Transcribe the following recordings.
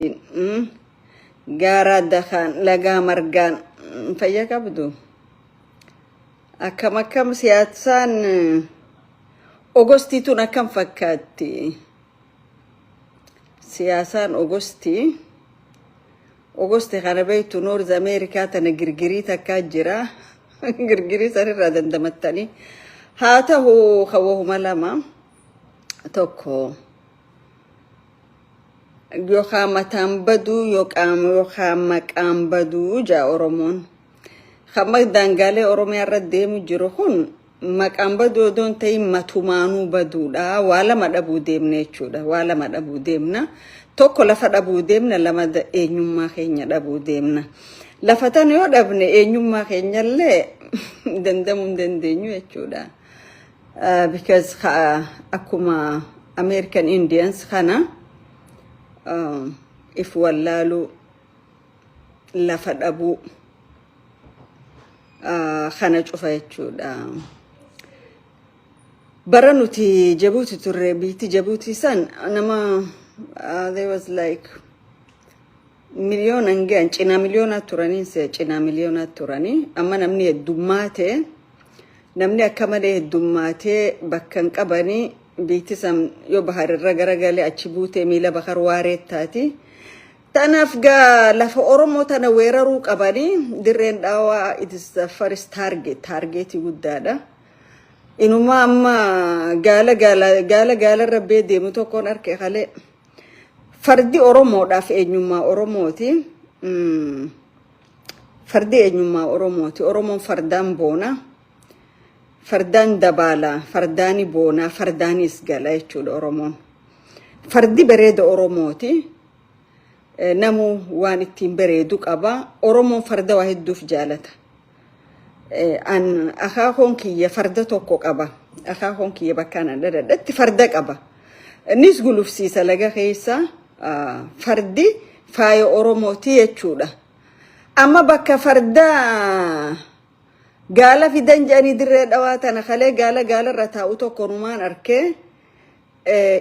Gara dakhan laga margan fayya qabdu akkam siyaasan Ogosti tun akkam fakkaatti siyaasan Ogosti kana beeytu North America tana girgirii takka jira girgirii sanirraa dandamattanii haa ta'u khawwahuma lama tokko yookaan mataan baduu yookaan maqaan baduu jaa Oromoon khamma dangaalee Oromiyaa irra deemu jiru kun maqaan baduu doon ta'e matumaanuu baduudha waa lama dhabuu deemne jechuudha waa lama dhabuu deemna tokko lafa dhabuu deemna lama eenyummaa keenya dhabuu deemna lafa tan yoo dhabne eenyummaa keenyallee dandamuu hin dandeenyu jechuudha because akkuma American Indians kana if wallalu lafa dhabu khana cufa jechuudha bara nuti Jabuuti turre biiti Jabuuti san nama there was like million angaan cina miliyoona turanii cina miliyoona turanii amma namni heddummaate namni akkamalee heddummaate bakkan qabanii biitisam yo baharirra garagalee achi buutee miila bakar waareettaati tanaaf gaa lafa Oromoo tana weeraruu qabanii dirreen dhaawaa it is the first target guddaadha inuma amma gaala rabbee deemu tokkoon arke kale fardi Oromoodhaaf eenyummaa Oromooti fardi eenyummaa Oromooti Oromoon fardaan boona Fardan dabala, fardani bona, fardanis gala jechuudha Oromoon. Fardi bareeda Oromooti. Namu waan ittiin bareedu qaba. Oromoon farda waa hedduuf jaalata. An akaakoon kiyya farda tokko qaba. Akaakoon kiyya bakkaan adda farda qaba. Innis gulufsiisa laga keessa fardi faaya Oromooti jechuudha. Amma bakka farda Gala fidan jani dirree dhawaa tana kale gala irra taa'u tokko numaan arke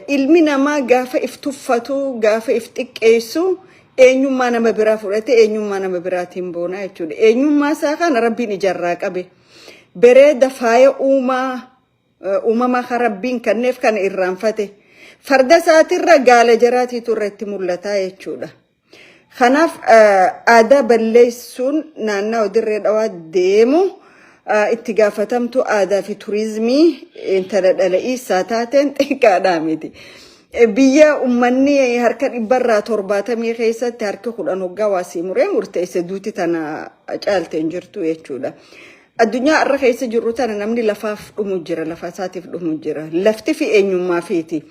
ilmi namaa gaafa iftuffatu gaafa ifxiqqeessu eenyummaa nama biraa fudhate eenyummaa nama biraatiin boona jechuudha eenyummaa isaa kana rabbiin ijarraa qabe bareeda faaya uumamaa kan rabbiin kanneef kana irraanfate farda isaatirra gaala jaraatiitu irratti mul'ata jechuudha kanaaf aadaa balleessuun naannoo dirree dhawaa deemu itti gaafatamtu aadaa fi turizimii intala dhala'ii taateen xiqqaadhaa miti biyya ummanni harka 170 keessatti harka 10 hoggaa waasii muree murteesse duuti tana caalteen jirtu jechuudha addunyaa irra keessa jirru tana namni lafaaf dhumu jira lafa isaatiif dhumu jira lafti fi eenyummaa fiiti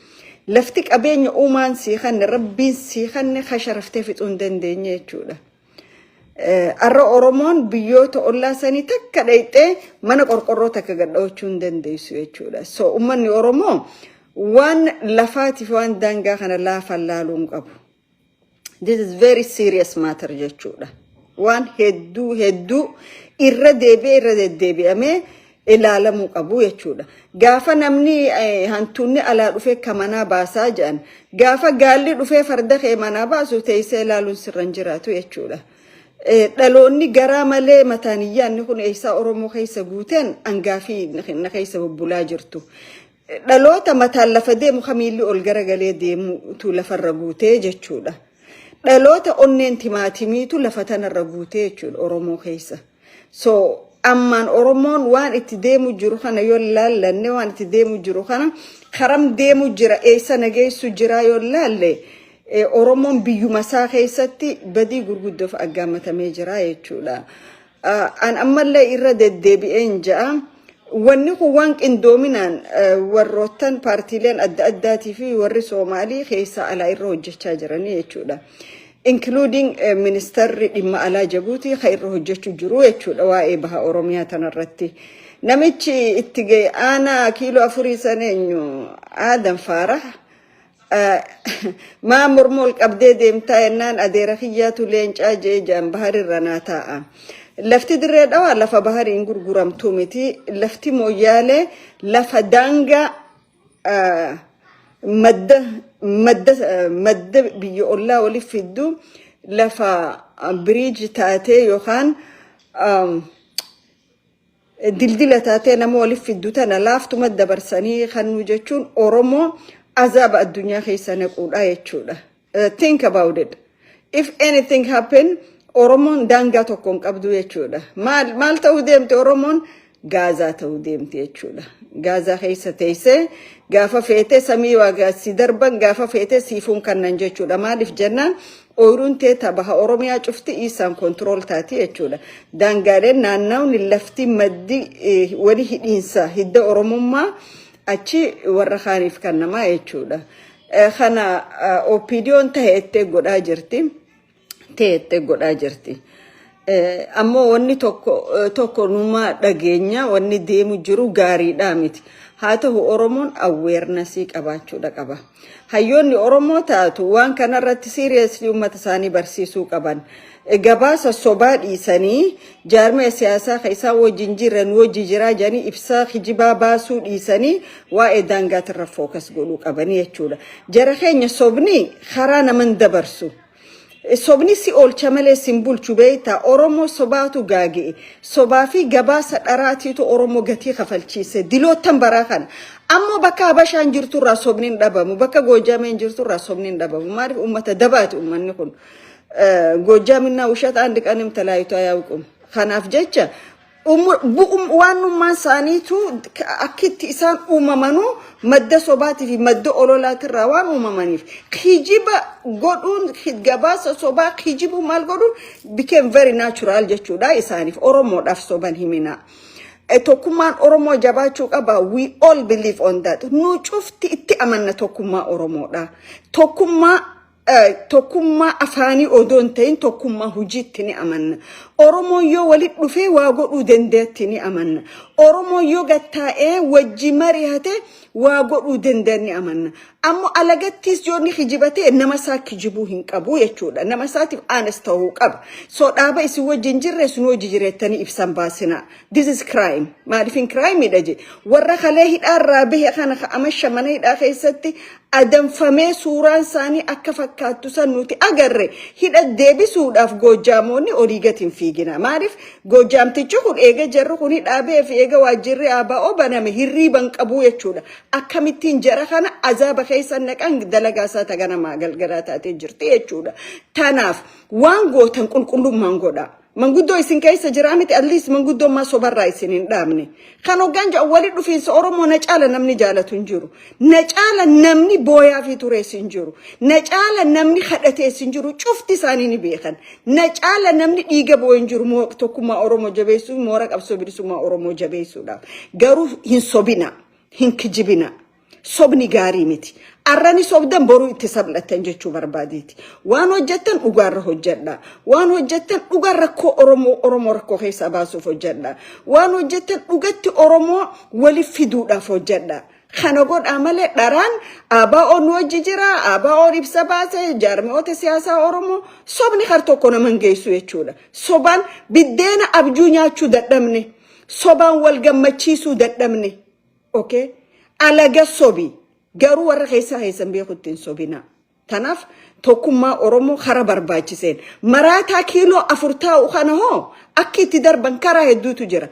lafti qabeenya uumaan siiqanne rabbiin siiqanne khasharaftee fixuu hin dandeenye jechuudha arra Oromoon biyyoota ollaa sanii takka dhayxee mana qorqorroo takka gadhaachuu hin dandeessu jechuudha so ummanni Oromoo waan lafaatiif waan daangaa kana laafaan laaluun qabu this is very serious matter jechuudha waan hedduu irra deddeebi'amee ilaalamuu qabu jechuudha gaafa namni hantuunni alaa dhufee kamanaa baasaa jedhan gaafa gaalli dhufee farda kee manaa baasu teessee ilaaluun sirran jiraatu jechuudha dhaloonni garaa malee mataaniyyaanni kun eessaa Oromoo keessa guuteen angaafii na keessa bubbulaa jirtu dhaloota mataan lafa deemu kamiilli ol garagalee deemutu lafarra guutee jechuudha dhaloota onneen timaatimiitu lafa tanarra guutee jechuudha Oromoo keessa so ammaan Oromoon waan itti deemu jiru kana yoo laallanne waan itti deemu jiru kana karam deemu jira eessa nageessu jira yoo laalle Oromoon biyyuma isaa keessatti badii gurguddoof aggaamatamee jira jechuudha an ammallee irra deddeebi'een ja'a wanni kun waan qindoominaan warroottan paartiileen adda addaatii fi warri Soomaalii keessa alaa irra hojjechaa jiranii jechuudha including ministerri dhimma alaa Jabuutii kan irra hojjechuu jiru jechuudha waa'ee baha Oromiyaa tanarratti namichi itti ga'e aanaa kiiloo 4 saneenyu Aadan Faarah ما مرمول قبدي ديمتا ينان أدير خياتو لينجا جيجان بحر الرناتا لفتي دريد أو لفا بحر إنقر قرام توميتي لفتي مويالي لفا دانجا مد مد بيو الله ولي فيدو لفا بريج تاتي يوخان دلدلة تاتي نمو ولي فيدو تانا لافتو مد برساني خانو جاتشون أورومو عذاب الدنيا خيسا نقول آية think about it. If anything happen, Oromon danga tokkon qabdu jechuudha. Maal ta'uu deemte Oromoon Gaazaa ta'uu deemte jechuudha. Gaazaa keessa teessee gaafa feete samii waaqa si darban gaafa feete siifuun kannan jechuudha. Maaliif jennaan ooyiruun teeta baha Oromiyaa cufti isaan kontrool taati jechuudha. Daangaaleen naannawni lafti maddi wali hidhiinsa hidda Oromummaa achi warra kaaniif kannamaa jechuudha. Kana opinion ta'ettee godhaa jirti. Ta'ettee godhaa jirti. Ammoo wanni tokko numa dhageenya wanni deemu jiru gaariidha miti. Haa ta'u Oromoon awareness qabaachuudha qaba. Hayyoonni Oromoo taatu waan kanarratti seriously uummata isaanii barsiisuu qaban. Gabaasa sobaa dhiisanii jaarmee siyaasaa keessaa wajjin jiran wajji jiraa janii ibsaa kijibaa baasuu dhiisanii waa'ee daangaatirra focus godhuu qabanii jechuudha. Jara keenya sobni karaa naman dabarsu. Sobni si oolcha malee simbulchu beeyta Oromoo sobaatu gaagee sobaa fi gabaasa dharaatiitu Oromoo gatii kafalchiise dilootan baraa kana ammoo bakka Habashaan jirturraa sobni hin dhabamu bakka Goojameen jirturraa sobni hin dhabamu maaliif uummata dabaati uummanni kun Goojamina ushata andi qanim talaayitu ayaawqum kanaaf jecha waanummaan isaaniitu akkitti isaan uumamanu madda sobaati fi madda ololaatirraa waan uumamaniif kijiba godhuun gabaasa sobaa kijibu maal godhuun became very natural jechuudha isaaniif Oromoodhaaf soban himina. Tokkummaan Oromoo jabaachuu qaba. We all believe on that. Nu cufti itti amanna tokkummaa Oromoodha. Tokkummaa afaanii odoon ta'in tokkummaa hojiitti ni amanna. Oromoo yoo walit dhufee waa godhuu dandeetti ni amanna. Oromoo yoo gattaa'ee wajji mari'ate waa godhuu danda'e ni amanna. Ammoo alagattis yoo ni kijibate nama isaa kijibuu hin qabu jechuudha. Nama isaatiif honest ta'uu qaba. So dhaaba isin wajjin jirre sun hojii jireettanii ibsan baasina. This is crime. Maaliifin crime dha je. Warra kalee hidhaarraa bahe kana amasha mana hidhaa keessatti adamfamee suuraan isaanii akka fakkaattu san nuti agarre hidha deebisuudhaaf Goojaamoonni olii gatiin fiigina. Maaliif Goojaamtichi kun eega jarri kun hidhaabee fi eega waajjirri ABO baname hirriiban qabu jechuudha. Akkamittiin jara kana azaaba keessa naqan dalagaasaa taganamaa galgalaa taatee jirti jechuudha. Tanaaf waan gootan qulqullummaan godha. Manguddoo isin keessa jira miti at least manguddoo ma sobarraa isin hin dhaabne. Kan hogganjaa wali dhufiinsa Oromoo na caala namni jaalatu hin jiru. Na caala namni booyaa fi turees hin jiru. Na caala namni kadhatees hin jiru. Cufti isaanii ni beekan. Na caala namni dhiiga boo hin jiru tokkummaa Oromoo jabeessuu moora qabsoo bilisummaa Oromoo jabeessuudhaaf. Garuu hin sobina, hin kijibina. Sobni gaarii miti. Arrani sobdan boru itti sablatan jechuu barbaadeeti. Waan hojjettan dhugaarra hojjedha. Waan hojjettan dhugaarra ko Oromoo rakkoo keessa baasuuf hojjedha. Waan hojjettan dhugatti Oromoo waliif fiduudhaaf hojjedha. Kana godhaa malee dharaan ABO'n wajji jira, ABO'n ibsa baase, jaarmiyoota siyaasaa Oromoo sobni har tokko naman geessu jechuudha. Sobaan biddeena abjuu nyaachuu dadhabne. Sobaan wal gammachiisuu dadhabne. Okay? Alaga sobi. Garuu warra keessan beekuttiin sobina. Tanaaf tokkummaa Oromoo kara barbaachiseen. Maraataa kiiloo 40 kana hoo akka itti darban karaa hedduutu jira.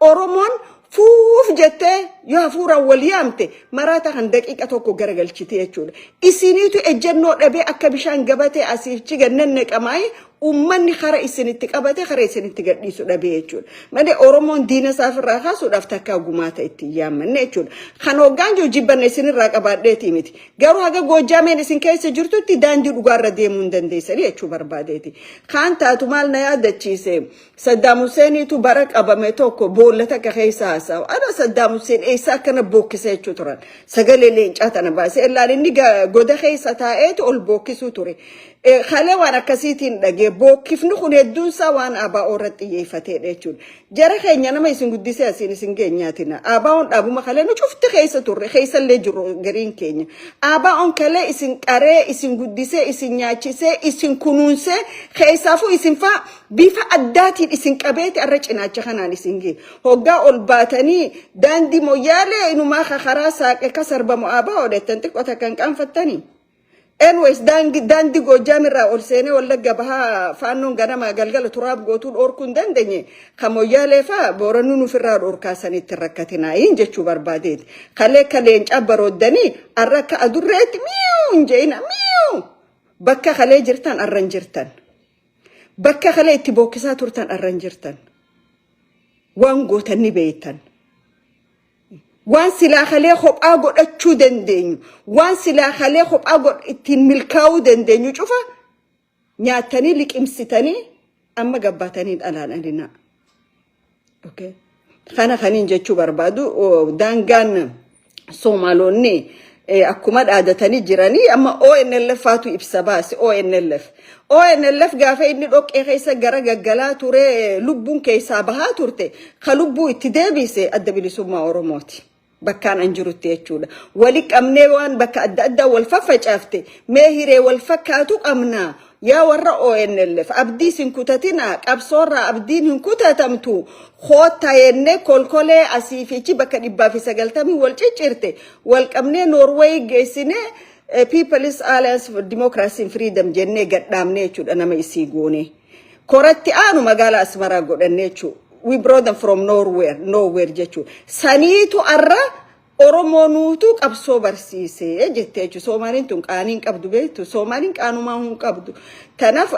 Oromoon fuuf jettee yoo hafuuraan wal yaamte maraataa kan daqiiqa tokko garagalchite jechuudha. Isiniitu ejjennoo dhabee akka bishaan gabatee asiif cigannan naqamaayi ummanni kara isinitti qabate kara isinitti gadhiisu dhabee jechuudha. Malee Oromoon diina isaafirraa kaasuudhaaf takkaa gumaata itti yaammanne jechuudha. Kan hoggaanjoo jibbanne isinirraa qabaadheeti miti. Garuu haga Goojaameen isin keessa jirtutti daandii dhugaarra deemuu hin dandeessanii jechuu barbaadeeti. Kan taatu maal na yaadachiise Saddam Huseeniitu bara qabame tokko boolla takka keessa haasa'u. Ana Saddam Huseen eessaa akkana bookkisa jechuu turan. Sagalee leencaa tana baase. Illaan inni goda keessa taa'eetu ol bookkisuu ture. Khalee waan akkasiitiin dhagee bookkifni kun hedduunsaa waan ABO irratti xiyyeeffateedha jechuudha. Jara keenya nama isin guddisee asiin isin geenyaatina. ABO'n dhaabuma khalee nu cufti keessa turre keessallee jiru gariin keenya. ABO'n khalee isin qaree isin guddisee isin nyaachisee isin kunuunsee keessaafuu isin faa bifa addaatiin isin qabeeti arra cinaacha kanaan isin gee. Hoggaa ol baatanii daandii moyyaalee inumaa karaa saaqe kasarbamu ABO dheettan xiqqoota kan qaanfattanii. anyways dandi gojamirra ol sene wallagga baha faannon ganama galgal turaab gootuun orkun dandenye kamoyyaalee fa booranu nufirraa orkaasanitti rakkatina jechu barbaadeet kaleen cabbaroodani arraka adurreetti miu injeina miu bakka kalee jirtan arran jirtan bakka kalee itti bokkisaa turtan arran jirtan waan gootanni beeytan waan silaa khalee khophaa godhachuu dandeenyu waan silaa khalee khophaa ittiin milkaa'uu dandeenyu cufa nyaatanii liqimsitanii amma gabbaatanii dhalaanadina okay kana kaniin jechuu barbaadu daangaan Soomaalonni akkuma dhaadatanii jiranii amma ONLF faatu ibsa baase ONLF gaafa inni dhoqqee keessa gara gaggalaa ture lubbuun keessaa bahaa turte ka lubbuu itti deebise adda bilisummaa Oromooti bakkaan anjirutti jechuudha wali qabnee waan bakka adda wal faffacaafte mee hiree wal fakkaatu qabna yaa warra ONLF abdii sin kutatina qabsoorra abdiin hin kutatamtu khoota yenne kolkolee asiifichi bakka 190 wal ciccirte wal qabnee Norway geessine People's Alliance for Democracy and Freedom jenne gadhaamne jechuudha nama isii goone koratti aanu magaalaa Asmaraa godhanne jechuudha we brought them from nowhere jechu saniitu arra Oromonuutu qabsoo barsiise jette jechu Soomaaliin tun qaaniin qabdu beektu Soomaaliin qaanuma hun qabdu tanaf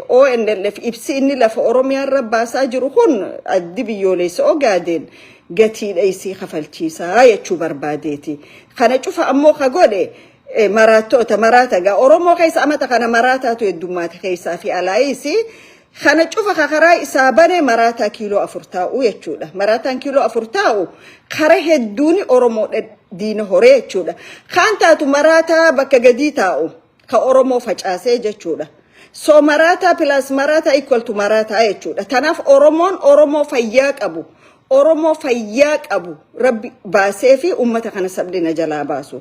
ONLF ibsi inni lafa Oromiyaa rabbaasaa jiru kun addi biyyoolessa ogaadeen gatiidha isii kafalchiisaa jechu barbaadeeti kana cufa ammoo ka godhe marata ga Oromoo keessa amata kana marataatu heddummaati keessaa fi alaayisi خنا تشوف خخراء سابنة مرات كيلو أفرتاو يشودا مرات كيلو أفرتاو خره الدوني أورمو دين هوري يشودا خانتا مرات بك جديتاو كأورمو فجأسي يشودا سو مرات بلاس مرات إيكول مرات يشودا تناف أورمو فياك أبو ربي باسيفي أمتا خنا سبلنا جلا باسو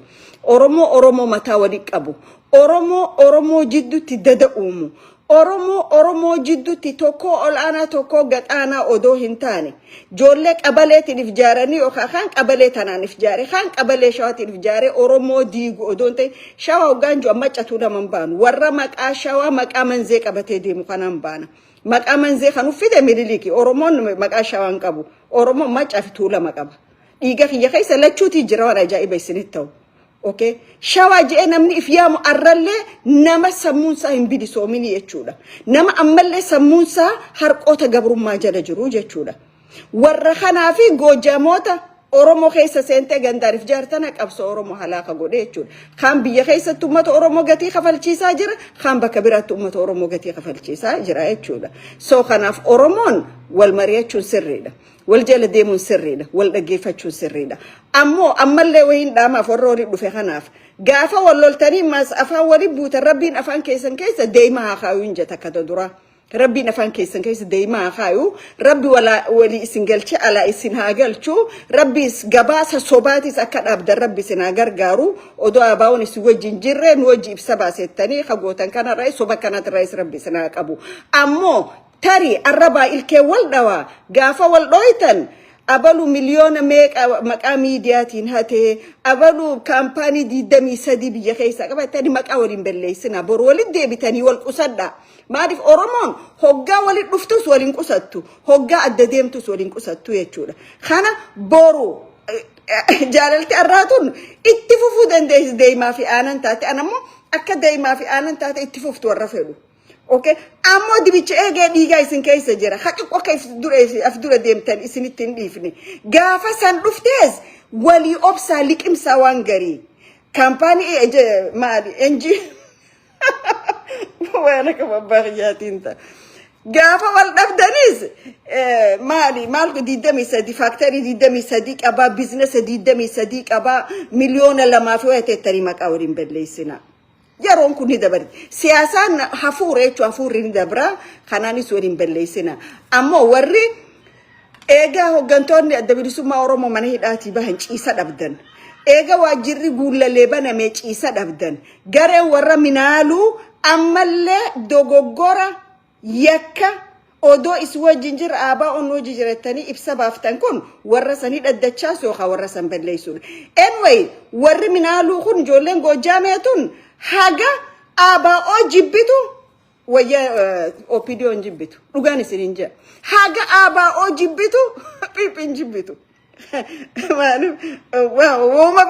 أورمو متا وديك أبو أورمو جدو تدد أمو Oromo jiddutti tokko ol'aana tokko gad'aana odoo hin taane joollee qabaleetiin ifjaaranii yookaan kan qabalee tanaan ifjaare kan qabalee shawaatiin ifjaare Oromoo diigu odoon ta'e shawaa hoggaanju ammacatu naman baanu warra maqaa shawaa maqaa manzee qabatee deemu kanaan baana maqaa manzee kan uffide midiliki Oromoon maqaa shawaan qabu Oromoo macaa fi tuula maqaba dhiiga kiyya keessa lachuutii jira waan ajaa'iba isinitti ta'u okay shawa je namni ifyaamu arralle nama sammunsa himbidi soomini jechuudha nama ammalle sammunsa harqoota gabrummaa jala jiru jechuudha warra kanaafi goojamoota Oromoo keessa seente gandaarif jaartana qabso Oromoo halaaka godhe jechuudha kan biyya keessatti ummata Oromoo gatii kafalchiisaa jira kan bakka biraatti ummata Oromoo gatii kafalchiisaa jira jechuudha soo kanaaf Oromoon wal mari'achuun sirriidha wal jala deemuun sirriidha wal dhaggeeffachuun sirriidha ammoo ammallee wayin dhaamaaf warra horii dhufe kanaaf gaafa wal loltanii mas afaan wali buutan rabbiin afaan keessan keessa deema haa kaayuu hin jeta kada dura rabbiin afaan keessan keessa deema haa kaayuu rabbi wali isin galche ala isin haa galchu rabbiis gabaasa sobaatis akka dhaabdan rabbi isin haa gargaaru odoo abaawwan isin wajjin jirre nu wajji ibsa baasettanii kagootan kanarraa soba kanarraa rabbi isin haa qabu ammoo tari arraba ilkee wal dhawa gaafa wal dhoytan abalu miliyoona maqaa miidiyaatiin hate abalu kaampaanii 23 biyya keessa qabatanii maqaa waliin balleessina bor waliin deebitanii wal qusadha maaliif Oromoon hoggaa waliin dhuftus waliin qusattu hoggaa adda deemtus waliin qusattu jechuudha kana boru jaalalti arraatun itti fufuu dandeessi deemaa fi aanan taate anammoo akka deemaa fi aanan taate itti fuftu warra fedhu okay ammo dibicha ege diga isin kaysa jira haqi ko kayf afdura demtan isinitin difni gafa san duftes wali obsa liqim sawangari kampani mali enji wala kama bagyatinta gafa wal dafdanis mali malko didami sadi factory didami sadi aba business didami sadi aba milyona lama fi wete tarima qawrin belleysina yaron kuni dabar siyasan hafure chu hafure ni dabra kanani sorin belleysina ammo warri ega hogantonni adabilisuma Oromo man hidati bahan ciisa dabdan ega wajirri gullale bana me ciisa dabdan gare warra minalu amalle dogogora yakka odo iswa jinjir aba onno jijiretani ibsa baftan kun warra sani daddacha so warra san belleysun anyway warri minalu kun jolen go jametun haga ABO jibbitu wayya OPDO jibbitu dhugani sininja haga ABO jibbitu pipin jibbitu manu woma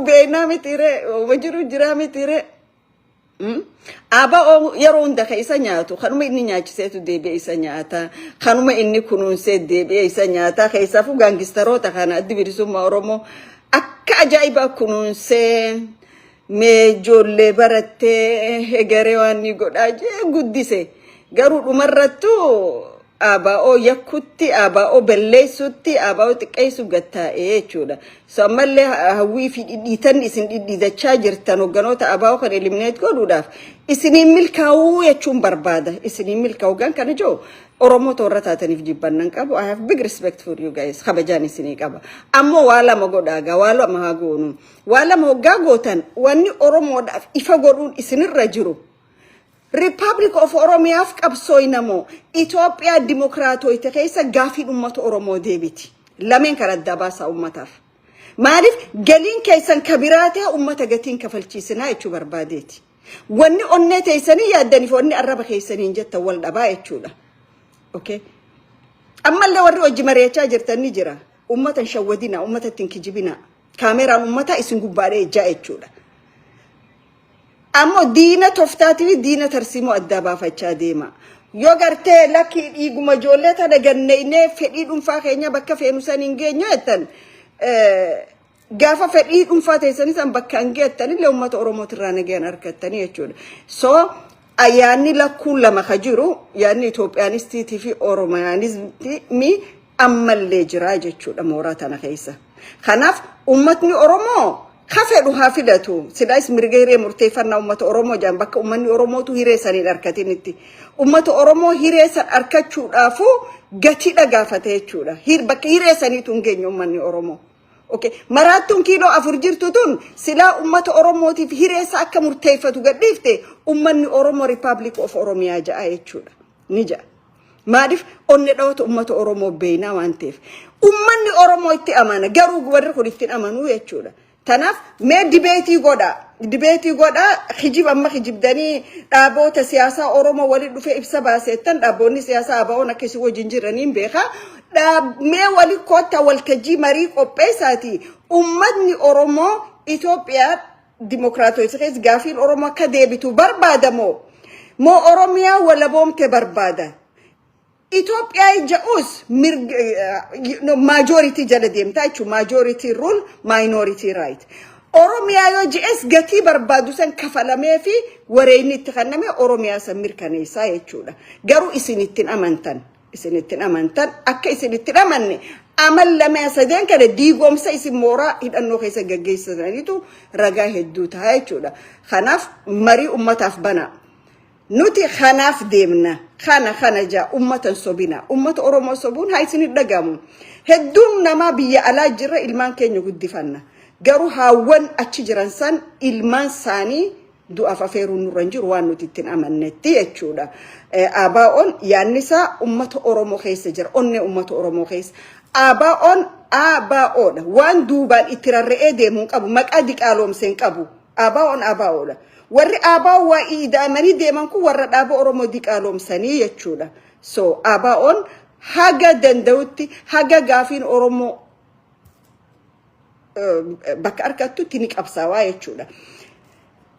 beena mitire wajuru jira mitire ABO yarunda kaisa nyaatu kanuma inni nyaachisetu deebi'e isa nyaata kanuma inni kunuunse deebi'e isa nyaata kaisa fu gangistaroota kana addi bilisummaa Oromoo akka ajaa'iba kunuunse me jolle baratte hegere wani godaje guddise garu dumarrattu ABO yakutti ABO belleessutti ABO xiqqeessu gattaa'e jechuudha so ammallee hawwii fi dhidhiitan isin dhidhiidachaa jirtan hogganoota ABO kan eliminate godhuudhaaf isiniin milkaa'uu jechuun barbaada isiniin milkaa'uu gan kana joo Oromoo toorra taataniif jibbannan qabu I have big respect for you guys kabajaan isinii qaba ammoo waa lama godhaaga waa lama haa goonu waa lama hoggaa gootan wanni Oromoodhaaf ifa godhuun isinirra jiru Republic of Oromiyaaf qabsooynamo Ethiopia Demokraatoyte keessa gaafii ummata Oromoo deebiti lameen kan adda baasaa ummataaf maaliif galiin keessan kabiraatee ummata gatiin kafalchiisinaa jechuu barbaadeeti wanni onnee teessanii yaaddaniif wanni arraba keessaniin jetta wal dhabaa jechuudha okay ammallee warri hojii mari'achaa jirtanii jira ummatan shawwadina ummata tinkijibina kaameraan ummata isin gubbaadhee ejjaa jechuudha ammo diina toftaatiif diina tarsimoo adda baafachaa deema yoo gartee lakki dhiiguma ijoollee tana ganneynee fedhii dhuunfaa keenya bakka feenu san hin geenyu jettan gaafa fedhii dhuunfaa teessanii san bakka hin geettanillee ummata Oromootirraa nagaan harkattanii jechuudha so ayyaanni lakkuun lama ka jiru yaanni Itoophiyaanistiitii fi Oromiyaanistii ammallee jira jechuudha mooraa tana keessa kanaaf ummatni Oromoo kafedhu hafidatu sidaas mirgeeree murteeffannaa ummata Oromoo jaan bakka ummanni Oromootu hireessanii harkatinitti ummata Oromoo hireessan harkachuudhaafu gatiidha gaafate jechuudha bakka hireessaniitu hin geenye ummanni Oromoo okay maraattuun kiiloo 4 jirtu tun silaa ummata Oromootiif hireessa akka murteeffatu gadhiifte ummanni Oromoo Republic of Oromiyaa ja'a jechuudha ni ja'a maaliif onne dhawatu ummata Oromoo beeyna waan ta'eef ummanni Oromoo itti amana garuu warri kun itti amanuu jechuudha Tanaf me debate goda hijib amma hijibdani dhaabota siyaasa Oromoo wali dhufe ibsa baasetan dhaabonni siyaasa ABO nakesi wajin jiraniin beeka me wali kota waltaji mari qopheessati ummadni Oromoo Ethiopia Demokraatoyis gaafil Oromoo akka deebitu barbaadamo mo Oromiyaa wala boomte barbaada Ethiopia jaus majority jala deemta jechuun majority rule minority right Oromiyaa yoo JS gati barbaadu san kafalamee fi wareeyni itti kenname Oromiyaa san mirkaneessaa jechuudha garuu isinittiin amantan akka isinittiin amanne amal lama sadeen kana diigomsa isin mooraa hidhannoo keessa gaggeessaniitu ragaa hedduu ta'a jechuudha kanaaf marii ummataaf bana nuti khanaaf deemna khana ja ummatan sobina ummat Oromoo sobuun haaysin dhagamu hedduun nama biyya alaa jira ilmaan keenya guddifanna garu hawan achi jiran san ilmaan saanii du'a fafeeru nurran jiru waan nuti ittiin amannetti jechuudha ABO'n yaannisa ummat Oromoo keessa jira onne ummat Oromoo keessa ABO'n waan duubaan itti rarra'ee deemuun qabu maqaa diqaalomseen qabu ABO'dha warri ABO waa idamani deeman ku warra dhaaba Oromoo diqaalomsanii jechuudha so ABO'n haga danda'utti haga gaafiin Oromoo bakka arkattutti ni qabsaawaa jechuudha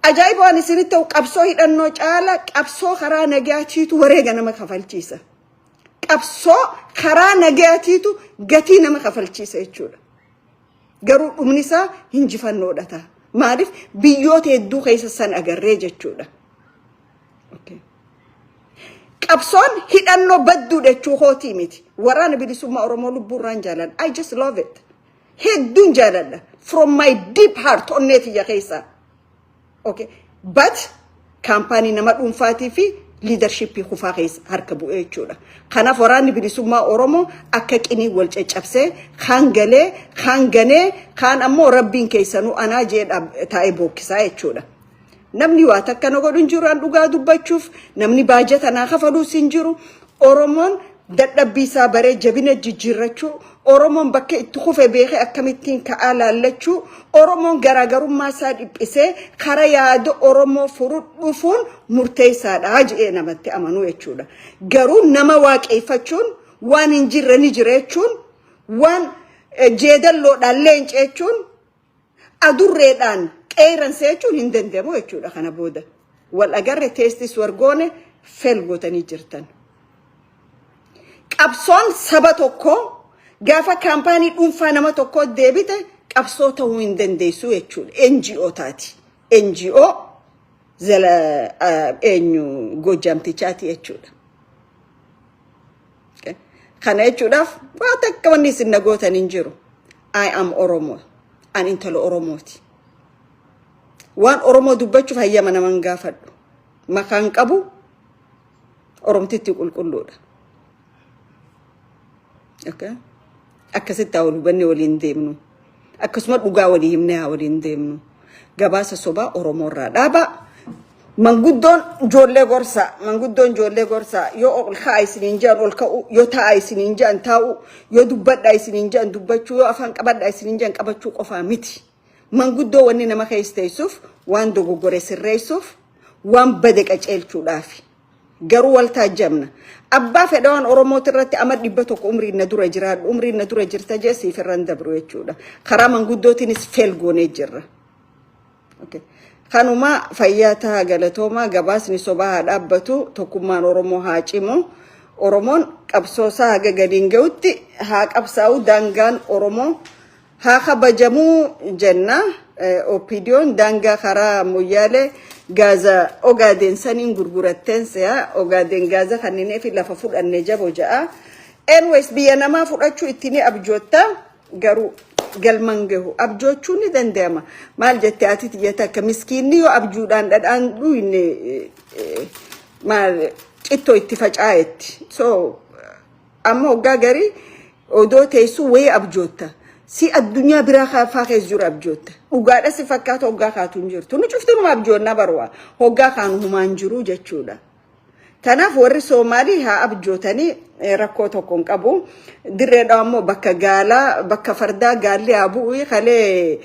ajaa'iba waan isinitti qabsoo hidhannoo caala qabsoo karaa nagaatiitu wareega nama kafalchiisa qabsoo karaa nagaatiitu gatii nama kafalchiisa jechuudha garuu dhumnisaa hinjifannoodha ta'a maaliif biyyoota hedduu keessa san agarree jechuudha okay qabsoon hidhannoo badduu jechuu hooti miti waraana bilisummaa Oromoo lubbuurraan jaalan I just love it hedduun jaaladha from my deep heart onneetiya keessa okay but campaign nama dhuunfaatii fi leadership kufaa keessa harka bu'ee jechuudha kanaaf waraanni bilisummaa Oromoo akka qinii wal caccabsee kan ganee kan ammoo rabbiin keessanuu anaa jedha taa'ee bookkisaa jechuudha namni waa takka na godhun jiru an dhugaa dubbachuuf namni baajata naa kafaluu sin jiru Oromoon dadhabbiisaa baree jabina jijjiirrachuu Oromoon bakka itti kufe beekee akkamittiin ka'aa lachuu Oromoon garaagarummaa isaa dhiphisee kara yaada Oromoo furuu dhufuun murteessaadha jedhee namatti amanuu jechuudha. Garuu nama waaqeffachuun waan hin jirre ni jira jechuun waan jeedalloodhaan leenca jechuun adurreedhaan qeeransa jechuun hin danda'amu jechuudha kana booda. Wal agarre teestis wargoone fel gootanii jirtan. Qabsoon saba tokko gaafa kaampaanii dhuunfaa nama tokko deebite qabsoo ta'uu hin dandeessu jechuudha. NGO taati. NGO zala eenyu Goojamtichaati jechuudha. Kana jechuudhaaf waa takka wanni isin nagootan hin jiru. I am Oromo. An intala Oromooti. Waan Oromoo dubbachuuf hayyama naman gaafadhu. Makaan qabu Oromtitti qulqulluudha. Okay? Akkasitti haa hubanne waliin deemnu. Akkasuma dhugaa walii himnee haa waliin deemnu. Gabaasa sobaa Oromoo irraa dhaaba. Manguddoon ijoollee gorsaa yoo ol ka'aa isiniin jaan ol ka'u yoo taa'aa isiniin jaan taa'u yoo dubbadhaa isiniin jaan dubbachuu yoo afaan qabadhaa isiniin jaan qabachuu qofaa miti. Manguddoo wanni nama keesseessuuf waan dogoggore sirreessuuf waan bade qaceelchuudhaaf garuu wal taajjabna. Abbaa fedhawaan Oromooti irratti ama 100 umriin na dura jiraadhu umriin na dura jirta jeesiif irraan dabru jechuudha. Karaa manguddootiinis felgoonee jirra. Okay. Kanuma fayyaata galatooma gabaasni sobaa dhaabbatu tokkummaan Oromoo haa cimu. Oromoon qabsoosaa haga gadiin ga'utti haa qabsaa'u daangaan Oromoo haa kabajamuu jenna. Opinion daangaa karaa Moyyaalee Gaza Ogaden saniin gurguratteen se'a Ogaden Gaza kanneen fi lafa fudhannee jaboo ja'a. Anyways biyya namaa fudhachuu ittiin abjootta garuu galman gahu abjoochuun ni danda'ama. Maal jettee ati tiyyata akka miskiinni yoo abjuudhaan dhadhaan dhuyne maal xittoo itti facaayetti. So amma hoggaa garii odoo teessuu wayii abjootta. Si addunyaa biraa kaafaa keessa jiru abjootta. Dhugaadha si fakkaata hoggaa kaatuun jirtu. Nu cuftinuma abjoonna barwaa hoggaa kaanu humaan jiru jechuudha. Kanaaf warri Soomaalii haa abjootanii rakkoo tokko hin qabu. Dirreedhaa ammoo bakka gaalaa bakka fardaa gaalli haa bu'u kalee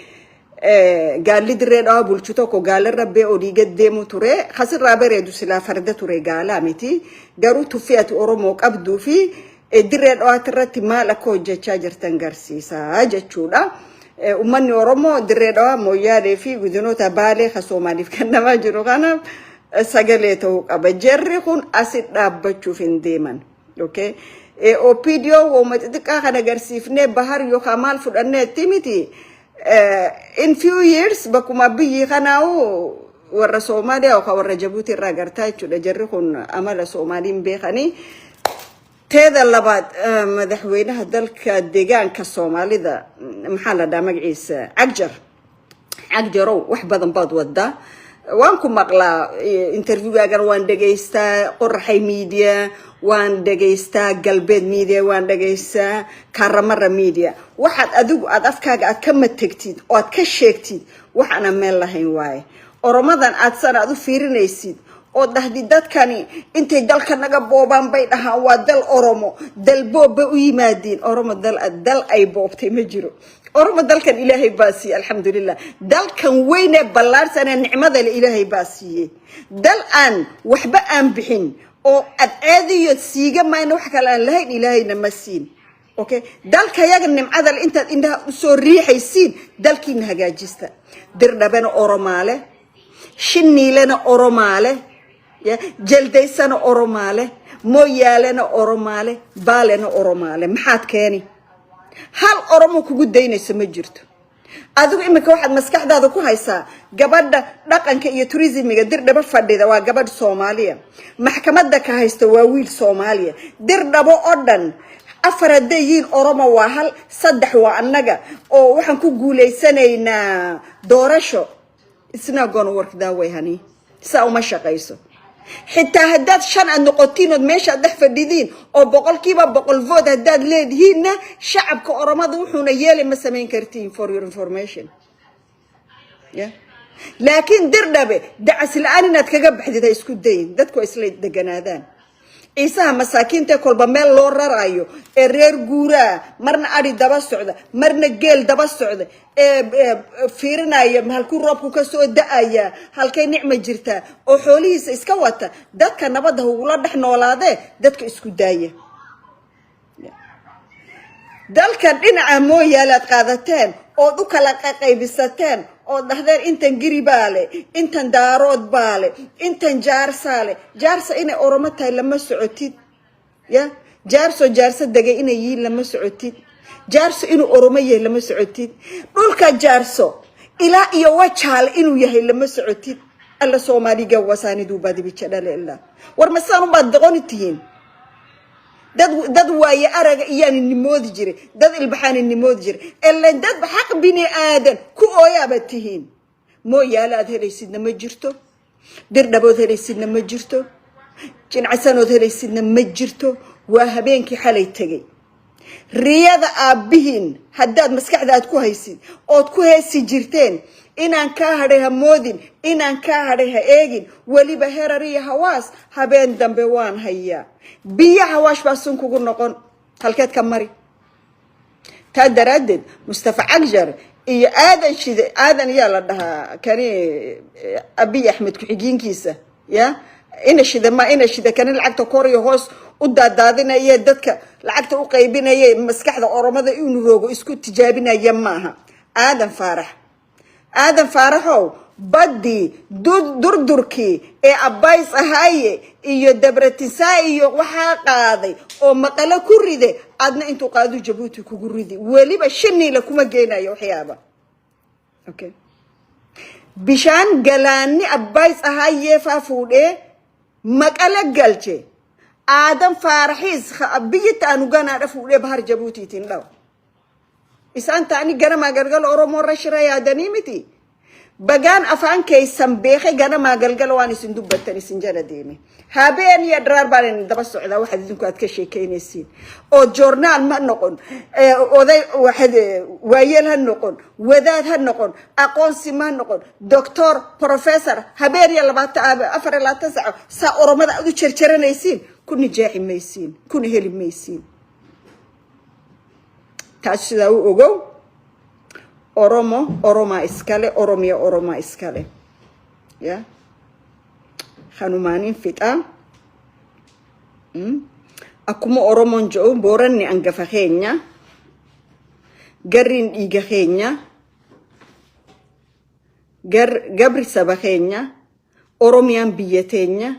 gaalli dirreedhaa bulchu tokko gaalarra bee olii gad deemu ture. Kasirraa bareedu silaa farda ture gaalaa miti. Garuu tuffii ati Oromoo qabduu fi dirreedhaa irratti maal akka hojjechaa jirtan garsiisa jechuudha. Uummanni Oromoo dirreedhaa Moyyaalee fi godinoota Baalee ka Soomaaliif kennamaa jiru kanaaf sagalee ta'uu qaba. Jarri kun asit dhaabbachuuf hin deeman. Okay? Opinion wooma xixiqqaa kan agarsiifnee bahar yookaan maal fudhannee itti miti. In few years bakkuma biyyi kanaa'u warra Soomaaliyaa yookaan warra Jabuutii irraa gartaa jechuudha. Jarri kun amala Soomaaliin beekanii. Teeda labaad madaxweynaha dalka deegaanka Soomaalida maxaa la dhahaa magaciisa Cagjarow wax badan baad wadaa. Waan ku maqlaa interviewgaagan waan dhageystaa Qorraxay media waan dhageystaa Galbeed media waan dhageystaa Karamara media waxaad adigu aad afkaaga aad ka matagtid oo aad ka sheegtid waxaan meel lahayn waaye Oromadan aad sanad u fiirinaysid oo dhahdi dadkani intay dalka naga boobaan bay dhahaan waa dal Oromo dal booba u yimaadeen Oromo dal ay boobtay ma jiro Oromo dalkan Ilaahay baasi alxamdulillah dalkan weyne ballaarsan nicmada Ilaahay baasiye dal aan waxba aan bixin oo aadiyo siiga ma in wax kale aan lahayn Ilaahayna ma siin okay dalka yaga nimcada inta indha soo riixaysiin dalkiina hagaajista dirdhabana Oromaale shinniilana Oromaale ya jaldaysana Oromaale Moyyaalena Oromaale Baalena Oromaale maxaad keeni hal Oromo kugu daynayso ma jirto adigu imika waxaad maskaxdaada ku haysaa gabadha dhaqanka iyo tourismiga dirdhaba fadhida waa gabadh Soomaaliya maxkamadda ka haysta waa wiil Soomaaliya dirdhabo oo dhan afar hadeeyin Oromo waa hal saddex waa annaga oo waxaan ku guuleysanaynaa doorasho isna goon workdaa way hani saa uma shaqayso حتى هداد شان أن نقطين وماشى دحفة ديدين أو بقول كيبا بقول فود هداد ليه هنا شعب كأرماد وحنا يالي مسامين كرتين for your information yeah. لكن درنا به دعس الآن نتكجب حديث يسكت دين ده كويس ليه دجنادان عيسى مساكين تاكل بميل لو رارايو الرير غورا مرنا ادي دبا سوده مرنا جيل دبا سوده فيرنايا halku roobku ka soo daaya halkay nicmo jirta oo xoolihiisa iska wata dadka nabadda uu la dhex noolaade dadka isku daaya dalka dhinaca mooyaalaad qaadateen oo u kala qaybisateen oo dhahdeen intan giribaale intan daarood baale intan jaarsaale jaarsa inay oromo tahay lama socotid ya jaarsa dagay inay yiin lama socotid jaarso inuu oromo yahay lama socotid dhulka jaarso ila iyo wajaal inuu yahay lama socotid alla Soomaaliga wasaanidu baadi bicadale illa war masaan u baad doqontihiin dad waaye araga iyaan nimoodi jire dad ilbaxaan nimoodi jire illa dad xaq bini aadan ku ooyabatihiin mooyaalaad helaysidna ma jirto dirdhabood helaysidna ma jirto jincasanood helaysidna ma jirto waa habeenkii xalay tagay riyada aabihiin haddaad maskaxdaad ku haysid ood ku heesi jirteen inaan ka hadhay hamoodin inaan ka hadhay ha eegin waliba herariya hawaas habeen dambe waan hayaa biya hawaash baasun kugu noqon halkeed ka mari taa daraaddeed Mustafa Cagjar iyo aadan yaa la dhahaa kani Abiy Ahmed ku xigiinkiisa ya ina shida kan lacagta koriyo hoos u daadadinaya dadka lacagta u qaybinaya maskaxda oromada inuu roogo isku tijaabinaya maaha aadan faaraxow baddi durdurki ee abays ahaaye iyo dabratinsaa iyo waxa qaaday oo maqala ku ride adna intuu qaadu Jabuuti kugu ridi waliba shinniila kuma geenayo waxyaaba okay bishaan galaani abays ahaaye faafuudhe maqala galche aadan faaraxiis biyita aanu gana dhafuudhe bahar Jabuuti tindhaw isaan taani gana magalgal oromo rashiraya danimiti bagan afaan kaysan beexay gana magalgal waan isin dubatan isin jaradeemi habeen ya drar baan daba socda waxa idinku aad ka sheekeynaysiin oo journal ma noqon oday waxa waayeel ha noqon wadaad ha noqon aqoonsi ma noqon doctor professor habeen ya 24 saac sa oromada u jarjaranaysiin kun jaaxi maysiin kun heli maysiin taasida u ogow Oroma iskale Oroma iskale ya khanumanin fita akuma Oromon joo boranni angafa Kenya garin iga Kenya gabri saba Kenya Oromian biyatenya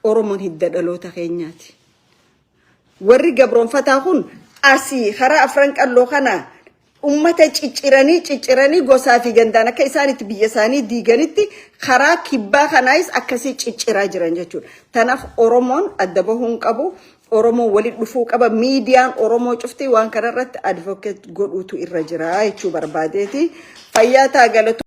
Oromon hiddadalota Kenyati warri gabron fatahun asi khara afrank allo khana ummata ciccirani gosafi gandana ka isaaniti biyasaani diiganitti khara kibba khanais akasi ciccira jiran jechuudha tanaf Oromon adabahun qabu Oromo wali dhufu qaba median Oromo cufti waan kanarratti advocate godhutu irra jira jechuu barbaadeeti fayyata galatu